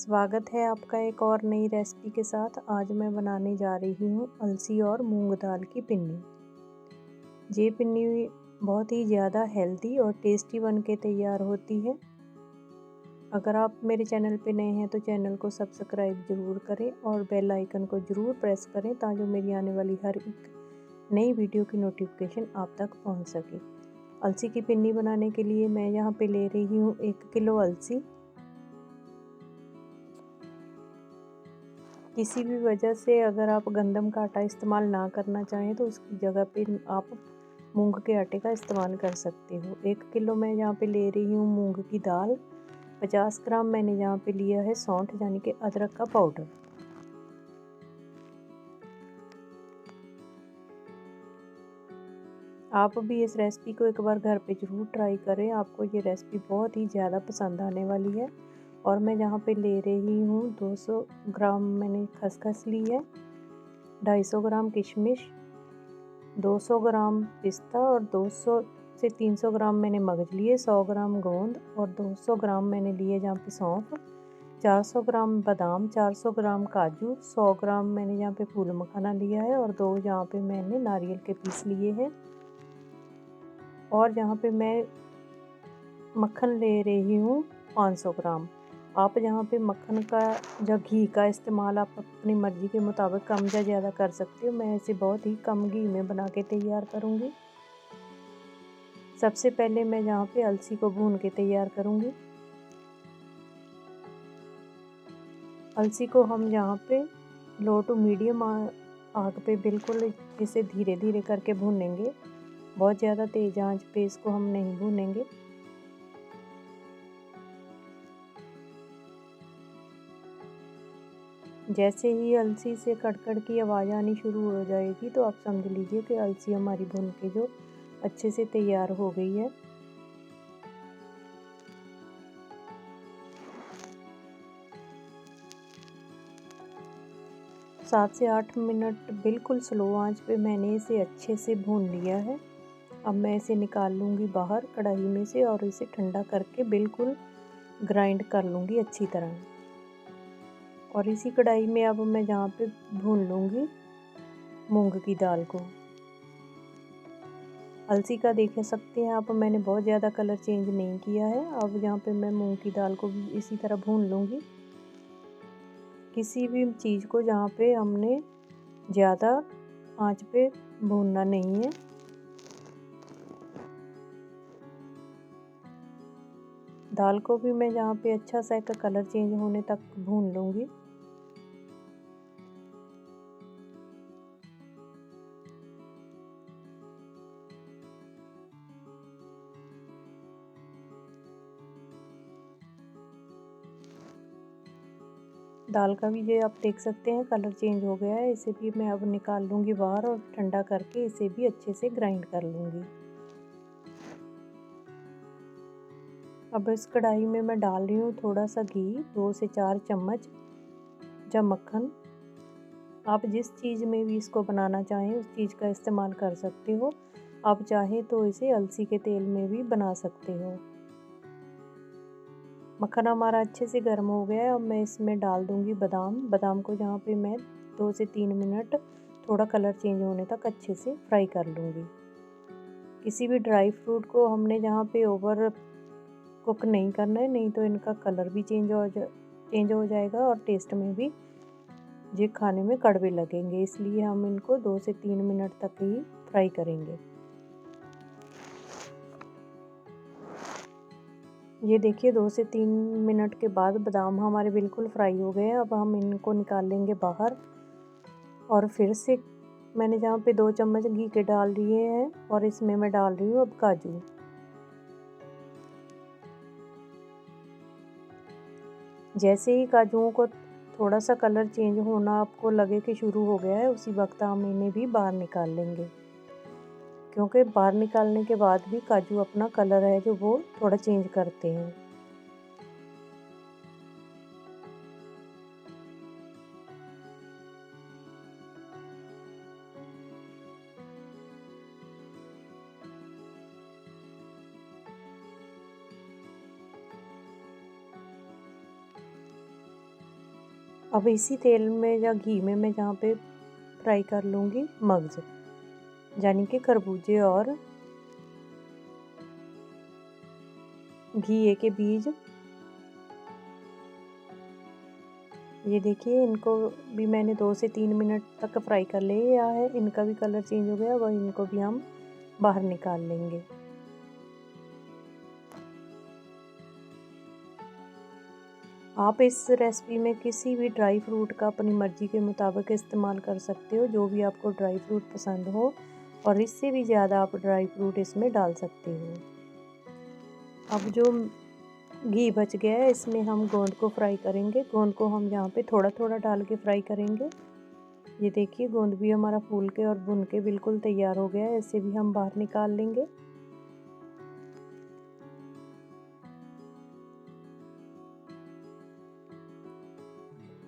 स्वागत है आपका एक और नई रेसिपी के साथ। आज मैं बनाने जा रही हूँ अलसी और मूंग दाल की पिन्नी। ये पिन्नी बहुत ही ज़्यादा हेल्दी और टेस्टी बन के तैयार होती है। अगर आप मेरे चैनल पे नए हैं तो चैनल को सब्सक्राइब ज़रूर करें और बेल आइकन को ज़रूर प्रेस करें ताकि मेरी आने वाली हर एक नई वीडियो की नोटिफिकेशन आप तक पहुँच सके। अलसी की पिन्नी बनाने के लिए मैं यहाँ पे ले रही हूँ 1 किलो अलसी। किसी भी वजह से अगर आप गंदम का आटा इस्तेमाल ना करना चाहें तो उसकी जगह पे आप मूंग के आटे का इस्तेमाल कर सकते हो। 1 किलो मैं यहाँ पे ले रही हूँ मूंग की दाल। 50 ग्राम मैंने यहाँ पे लिया है सौंठ यानी कि अदरक का पाउडर। आप भी इस रेसिपी को एक बार घर पे ज़रूर ट्राई करें। आपको ये रेसिपी बहुत ही ज़्यादा पसंद आने वाली है। और मैं यहाँ पे ले रही हूँ 200 ग्राम मैंने खसखस ली है, 250 ग्राम किशमिश, 200 ग्राम पिस्ता और 200 से 300 ग्राम मैंने मगज लिए, 100 ग्राम गोंद और 200 ग्राम मैंने लिए जहाँ पे सौंफ, 400 ग्राम बादाम, 400 ग्राम काजू, 100 ग्राम मैंने यहाँ पे फूल मखाना लिया है और 2 यहाँ पे मैंने नारियल के पीस लिए हैं। और यहाँ पे मैं मक्खन ले रही हूँ 500 ग्राम। आप यहाँ पे मक्खन का या घी का इस्तेमाल आप अपनी मर्ज़ी के मुताबिक कम या ज़्यादा कर सकते हो। मैं इसे बहुत ही कम घी में बना के तैयार करूँगी। सबसे पहले मैं यहाँ पे अलसी को भून के तैयार करूँगी। अलसी को हम यहाँ पे लो टू मीडियम आग पे बिल्कुल इसे धीरे धीरे करके भूनेंगे। बहुत ज़्यादा तेज़ आंच पे इसको हम नहीं भूनेंगे। जैसे ही अलसी से कड़कड़ की आवाज़ आनी शुरू हो जाएगी तो आप समझ लीजिए कि अलसी हमारी भून के जो अच्छे से तैयार हो गई है। सात से 8 मिनट बिल्कुल स्लो आंच पे मैंने इसे अच्छे से भून लिया है। अब मैं इसे निकाल लूँगी बाहर कढ़ाई में से और इसे ठंडा करके बिल्कुल ग्राइंड कर लूँगी अच्छी तरह। और इसी कढ़ाई में अब मैं जहाँ पे भून लूँगी मूंग की दाल को। अलसी का देख सकते हैं आप, मैंने बहुत ज़्यादा कलर चेंज नहीं किया है। अब यहाँ पे मैं मूंग की दाल को भी इसी तरह भून लूँगी। किसी भी चीज़ को जहाँ पे हमने ज़्यादा आंच पे भूनना नहीं है। दाल को भी मैं जहाँ पे अच्छा सा का कलर चेंज होने तक भून लूँगी। दाल का भी ये आप देख सकते हैं कलर चेंज हो गया है। इसे भी मैं अब निकाल लूँगी बाहर और ठंडा करके इसे भी अच्छे से ग्राइंड कर लूँगी। अब इस कढ़ाई में मैं डाल रही हूँ थोड़ा सा घी, 2 से 4 चम्मच या मक्खन। आप जिस चीज़ में भी इसको बनाना चाहें उस चीज़ का इस्तेमाल कर सकते हो। आप चाहें तो इसे अलसी के तेल में भी बना सकते हो। मक्खन हमारा अच्छे से गर्म हो गया है। अब मैं इसमें डाल दूँगी बादाम। बादाम को जहाँ पे मैं 2 से 3 मिनट थोड़ा कलर चेंज होने तक अच्छे से फ्राई कर लूँगी। किसी भी ड्राई फ्रूट को हमने जहाँ पे ओवर कुक नहीं करना है, नहीं तो इनका कलर भी चेंज हो जाएगा और टेस्ट में भी ये खाने में कड़वे लगेंगे। इसलिए हम इनको 2 से 3 मिनट तक ही फ्राई करेंगे। ये देखिए 2 से 3 मिनट के बाद बादाम हमारे बिल्कुल फ्राई हो गए हैं। अब हम इनको निकाल लेंगे बाहर और फिर से मैंने जहाँ पे 2 चम्मच घी के डाल दिए हैं और इसमें मैं डाल रही हूँ अब काजू। जैसे ही काजुओं को थोड़ा सा कलर चेंज होना आपको लगे कि शुरू हो गया है, उसी वक्त हम इन्हें भी बाहर निकाल लेंगे, क्योंकि बाहर निकालने के बाद भी काजू अपना कलर है जो वो थोड़ा चेंज करते हैं। अब इसी तेल में या घी में मैं जहाँ पे फ्राई कर लूँगी मग्ज, यानी कि खरबूजे और घिए के बीज। ये देखिए इनको भी मैंने 2 से 3 मिनट तक फ्राई कर लिया है। इनका भी कलर चेंज हो गया, वह इनको भी हम बाहर निकाल लेंगे। आप इस रेसिपी में किसी भी ड्राई फ्रूट का अपनी मर्ज़ी के मुताबिक इस्तेमाल कर सकते हो, जो भी आपको ड्राई फ्रूट पसंद हो, और इससे भी ज़्यादा आप ड्राई फ्रूट इसमें डाल सकते हो। अब जो घी बच गया है इसमें हम गोंद को फ्राई करेंगे। गोंद को हम यहाँ पे थोड़ा थोड़ा डाल के फ्राई करेंगे। ये देखिए गोंद भी हमारा फूल के और भुन के बिल्कुल तैयार हो गया है। इसे भी हम बाहर निकाल लेंगे।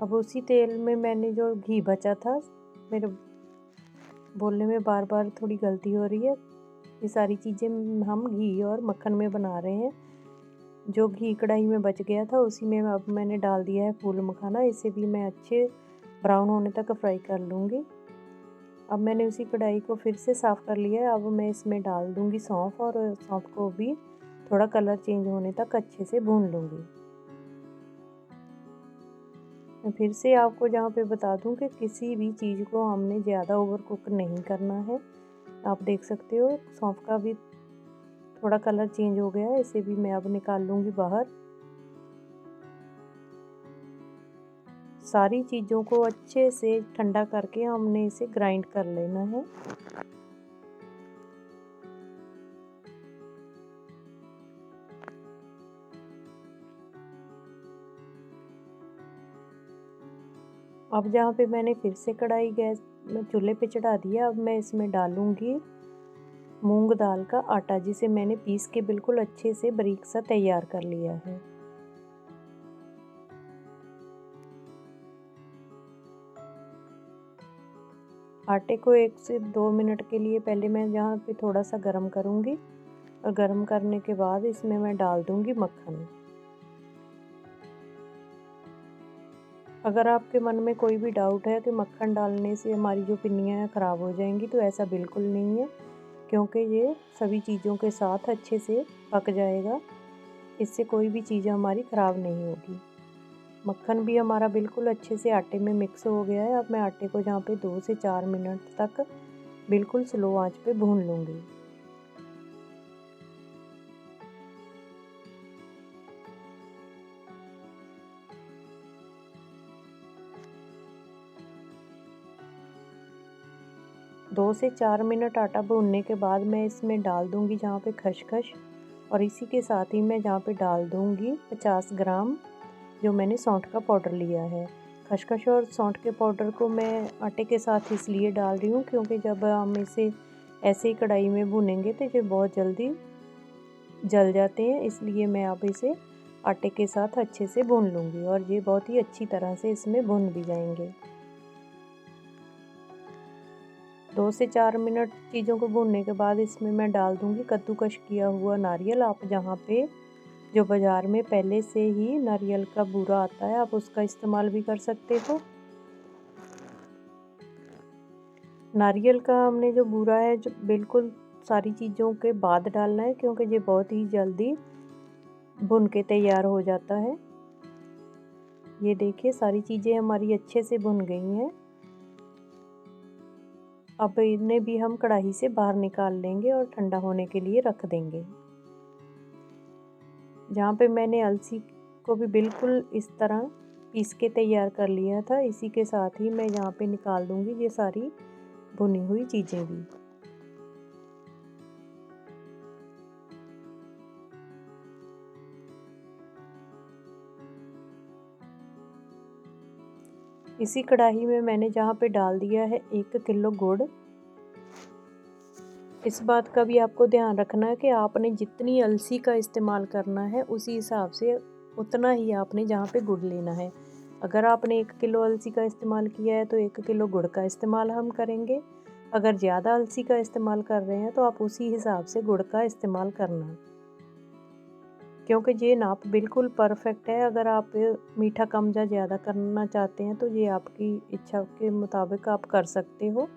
अब उसी तेल में मैंने जो घी बचा था, मेरे बोलने में बार बार थोड़ी गलती हो रही है, ये सारी चीज़ें हम घी और मक्खन में बना रहे हैं। जो घी कढ़ाई में बच गया था उसी में अब मैंने डाल दिया है फूल मखाना। इसे भी मैं अच्छे ब्राउन होने तक फ्राई कर लूँगी। अब मैंने उसी कढ़ाई को फिर से साफ़ कर लिया है। अब मैं इसमें डाल दूँगी सौंफ, और सौंफ को भी थोड़ा कलर चेंज होने तक अच्छे से भून लूँगी। मैं फिर से आपको जहाँ पे बता दूँ कि किसी भी चीज़ को हमने ज़्यादा ओवर कुक नहीं करना है। आप देख सकते हो सौंफ का भी थोड़ा कलर चेंज हो गया है। इसे भी मैं अब निकाल लूँगी बाहर। सारी चीज़ों को अच्छे से ठंडा करके हमने इसे ग्राइंड कर लेना है। अब जहाँ पे मैंने फिर से कढ़ाई गैस में चूल्हे पे चढ़ा दिया, अब मैं इसमें डालूँगी मूंग दाल का आटा, जिसे मैंने पीस के बिल्कुल अच्छे से बारीक सा तैयार कर लिया है। आटे को 1 से 2 मिनट के लिए पहले मैं यहाँ पे थोड़ा सा गर्म करूँगी, और गर्म करने के बाद इसमें मैं डाल दूँगी मक्खन। अगर आपके मन में कोई भी डाउट है कि मक्खन डालने से हमारी जो पिन्नियाँ हैं ख़राब हो जाएंगी, तो ऐसा बिल्कुल नहीं है, क्योंकि ये सभी चीज़ों के साथ अच्छे से पक जाएगा। इससे कोई भी चीज़ हमारी ख़राब नहीं होगी। मक्खन भी हमारा बिल्कुल अच्छे से आटे में मिक्स हो गया है। अब मैं आटे को यहाँ पे 2 से 4 मिनट तक बिल्कुल स्लो आंच पे भून लूँगी। दो से 4 मिनट आटा भूनने के बाद मैं इसमें डाल दूँगी जहाँ पे खसखस, और इसी के साथ ही मैं जहाँ पे डाल दूँगी 50 ग्राम जो मैंने सौंठ का पाउडर लिया है। खसखस और सौंठ के पाउडर को मैं आटे के साथ इसलिए डाल रही हूँ, क्योंकि जब हम इसे ऐसे ही कढ़ाई में भूनेंगे तो ये बहुत जल्दी जल जाते हैं। इसलिए मैं अब इसे आटे के साथ अच्छे से भून लूँगी, और ये बहुत ही अच्छी तरह से इसमें भुन भी जाएंगे। 2 से 4 मिनट चीज़ों को भूनने के बाद इसमें मैं डाल दूँगी कद्दूकस किया हुआ नारियल। आप जहाँ पे जो बाज़ार में पहले से ही नारियल का बूरा आता है, आप उसका इस्तेमाल भी कर सकते हो। नारियल का हमने जो बूरा है जो बिल्कुल सारी चीज़ों के बाद डालना है, क्योंकि ये बहुत ही जल्दी भुन के तैयार हो जाता है। ये देखिए सारी चीज़ें हमारी अच्छे से भुन गई हैं। अब इन्हें भी हम कढ़ाई से बाहर निकाल लेंगे और ठंडा होने के लिए रख देंगे। जहाँ पे मैंने अलसी को भी बिल्कुल इस तरह पीस के तैयार कर लिया था, इसी के साथ ही मैं यहाँ पे निकाल दूँगी ये सारी भुनी हुई चीज़ें भी। इसी कढ़ाई में मैंने जहाँ पे डाल दिया है 1 किलो गुड़। इस बात का भी आपको ध्यान रखना है कि आपने जितनी अलसी का इस्तेमाल करना है उसी हिसाब से उतना ही आपने जहाँ पे गुड़ लेना है। अगर आपने 1 किलो अलसी का इस्तेमाल किया है तो 1 किलो गुड़ का इस्तेमाल हम करेंगे। अगर ज़्यादा अलसी का इस्तेमाल कर रहे हैं तो आप उसी हिसाब से गुड़ का इस्तेमाल करना। क्योंकि ये नाप बिल्कुल परफेक्ट है। अगर आप मीठा कम या ज़्यादा करना चाहते हैं तो ये आपकी इच्छा के मुताबिक आप कर सकते हो,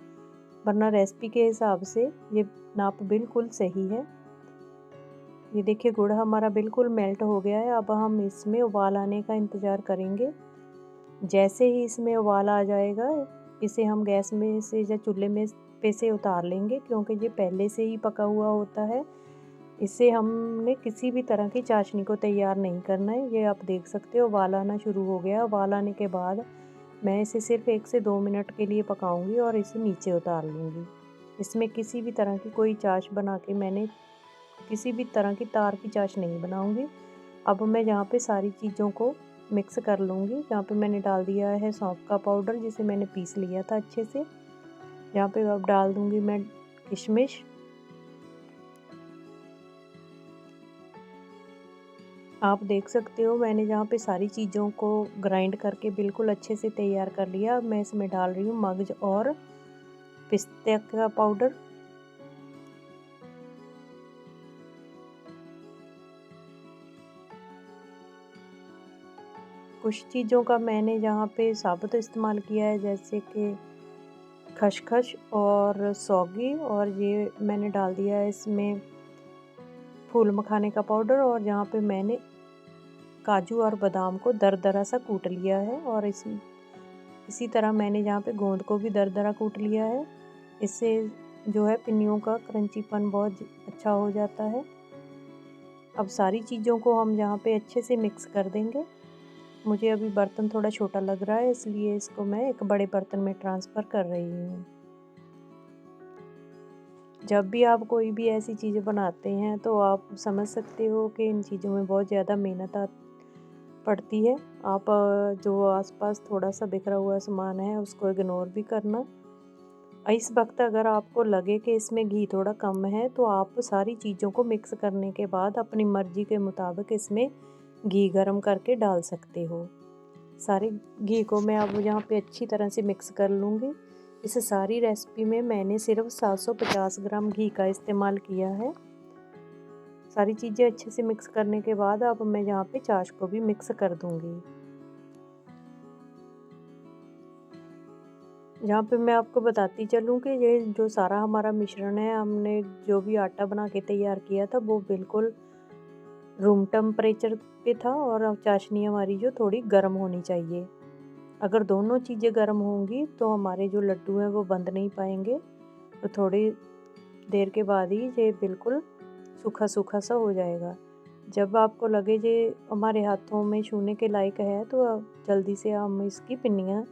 वरना रेसिपी के हिसाब से ये नाप बिल्कुल सही है। ये देखिए गुड़ हमारा बिल्कुल मेल्ट हो गया है। अब हम इसमें उबाल आने का इंतज़ार करेंगे। जैसे ही इसमें उबाल आ जाएगा, इसे हम गैस में से या चूल्हे में पे से उतार लेंगे, क्योंकि ये पहले से ही पका हुआ होता है। इससे हमने किसी भी तरह की चाशनी को तैयार नहीं करना है। ये आप देख सकते हो उबाल आना शुरू हो गया। उबाल आने के बाद मैं इसे सिर्फ 1 से 2 मिनट के लिए पकाऊंगी और इसे नीचे उतार लूँगी। इसमें किसी भी तरह की कोई चाश बना के मैंने किसी भी तरह की तार की चाश नहीं बनाऊंगी। अब मैं यहाँ पे सारी चीज़ों को मिक्स कर लूँगी। यहाँ पे मैंने डाल दिया है सौंफ का पाउडर, जिसे मैंने पीस लिया था अच्छे से। यहाँ पे अब डाल दूँगी मैं किशमिश। आप देख सकते हो मैंने यहाँ पे सारी चीज़ों को ग्राइंड करके बिल्कुल अच्छे से तैयार कर लिया। अब मैं इसमें डाल रही हूँ मगज और पिस्ते का पाउडर। कुछ चीज़ों का मैंने यहाँ पे साबुत इस्तेमाल किया है, जैसे कि खसखस और सौगी, और ये मैंने डाल दिया है इसमें फूल मखाने का पाउडर, और यहाँ पे मैंने काजू और बादाम को दरदरा सा कूट लिया है, और इसी तरह मैंने यहाँ पे गोंद को भी दरदरा कूट लिया है। इससे जो है पिन्नियों का क्रंचीपन बहुत अच्छा हो जाता है। अब सारी चीज़ों को हम यहाँ पे अच्छे से मिक्स कर देंगे। मुझे अभी बर्तन थोड़ा छोटा लग रहा है, इसलिए इसको मैं एक बड़े बर्तन में ट्रांसफ़र कर रही हूँ। जब भी आप कोई भी ऐसी चीज़ें बनाते हैं तो आप समझ सकते हो कि इन चीज़ों में बहुत ज़्यादा मेहनत पड़ती है। आप जो आसपास थोड़ा सा बिखरा हुआ सामान है उसको इग्नोर भी करना। इस वक्त अगर आपको लगे कि इसमें घी थोड़ा कम है तो आप सारी चीज़ों को मिक्स करने के बाद अपनी मर्ज़ी के मुताबिक इसमें घी गरम करके डाल सकते हो। सारे घी को मैं अब यहाँ पे अच्छी तरह से मिक्स कर लूँगी। इस सारी रेसिपी में मैंने सिर्फ 750 ग्राम घी का इस्तेमाल किया है। सारी चीज़ें अच्छे से मिक्स करने के बाद अब मैं यहाँ पे चाश को भी मिक्स कर दूँगी। यहाँ पे मैं आपको बताती चलूँ कि ये जो सारा हमारा मिश्रण है, हमने जो भी आटा बना के तैयार किया था वो बिल्कुल रूम टेम्परेचर पे था, और चाशनी हमारी जो थोड़ी गर्म होनी चाहिए। अगर दोनों चीज़ें गर्म होंगी तो हमारे जो लड्डू हैं वो बंध नहीं पाएंगे, और थोड़ी देर के बाद ही ये बिल्कुल सूखा सूखा सा हो जाएगा। जब आपको लगे ये हमारे हाथों में छूने के लायक है तो जल्दी से हम इसकी पिन्नियाँ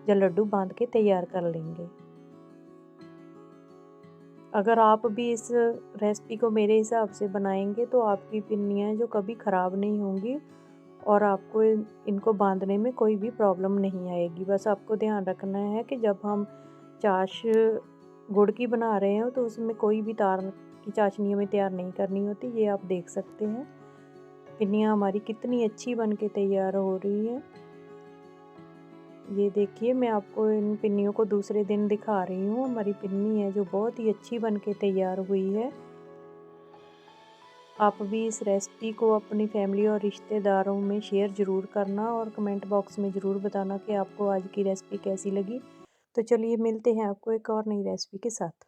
या लड्डू बांध के तैयार कर लेंगे। अगर आप भी इस रेसिपी को मेरे हिसाब से बनाएंगे तो आपकी पिन्नियाँ जो कभी ख़राब नहीं होंगी, और आपको इनको बांधने में कोई भी प्रॉब्लम नहीं आएगी। बस आपको ध्यान रखना है कि जब हम चाश गुड़ की बना रहे हो तो उसमें कोई भी तार की चाशनी हमें तैयार नहीं करनी होती। ये आप देख सकते हैं पिन्नियाँ हमारी कितनी अच्छी बन के तैयार हो रही है। ये देखिए मैं आपको इन पिन्नियों को दूसरे दिन दिखा रही हूँ। हमारी पिन्नी है जो बहुत ही अच्छी बन के तैयार हुई है। आप भी इस रेसिपी को अपनी फैमिली और रिश्तेदारों में शेयर ज़रूर करना, और कमेंट बॉक्स में ज़रूर बताना कि आपको आज की रेसिपी कैसी लगी। तो चलिए मिलते हैं आपको एक और नई रेसिपी के साथ।